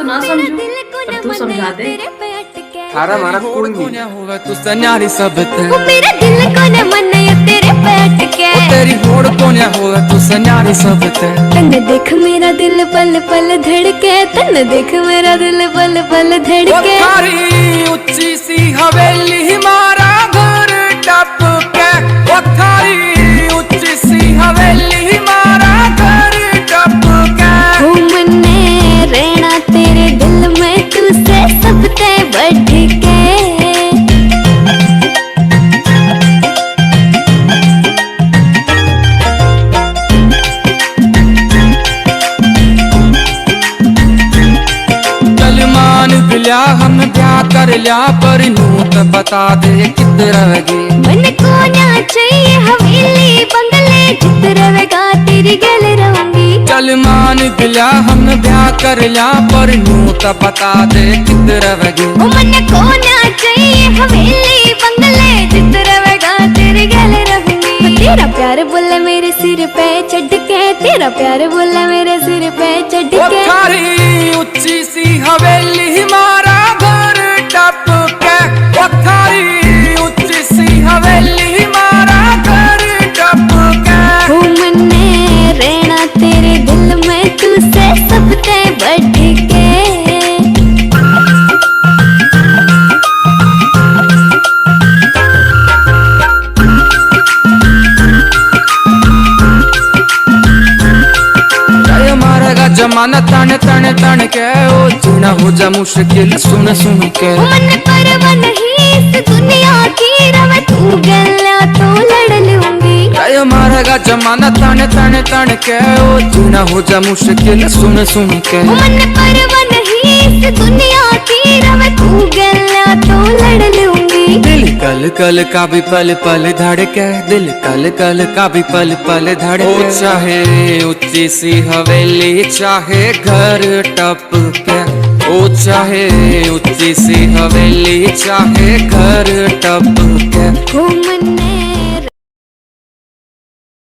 तो ना समझू पर तू समझा दे। थारा मारा कोई नहीं होगा तू सन्यारी सब ते मेरा दिल कोने मन तेरे पे अटके तेरी होड़ कोने होगा तू सन्यारी सब ते तन देख मेरा दिल पल पल धड़के तन देख मेरा दिल पल पल धड़के थारी ऊंची सी हवेली मारा घर टप के थारी ऊंची सी हवेली मारा घर टप के मन्ने रहना तेरे दिल में तुझसे सब ते बढ़ के लिया हम ब्याह कर लिया पर नूत बता दे कित रवेगी मन को ना चाहिए हवेली बंगले जित रवेगा तेरी गल रहूंगी चल मान लिया हम ब्याह कर लिया पर नूत बता दे कित रवेगी मन को ना चाहिए हवेली बंगले जित रवेगा तेरी गल रहूंगी तेरा प्यार बोले मेरे सिर पे चढ़ के तेरा प्यार बोले मेरे सिर पे चढ़ के थारी ऊंची सी हवेली मारा घर टप के थारी ऊंची सी हवेली मारा घर टप के मन्ने रहना तेरे दिल में तुझसे सब ते बढ़ के जमाना तन तन तन के ओ जीना हो जा मुश्किल सुन सुन के मन परवा नहीं इस दुनिया की रवे तू गला तो लड़ लूंगी मारेगा जमाना तन तन तन के ओ जीना हो जा मुश्किल सुन सुन के मन परवा नहीं इस दुनिया की रवे तू गला तो लड़ लूंगी दिल कल कल का भी पल पल धड़के दिल कल कल का भी पल पल धड़के चाहे ऊंची सी हवेली चाहे घर टप के ओ चाहे ऊंची सी हवेली चाहे घर टप के मन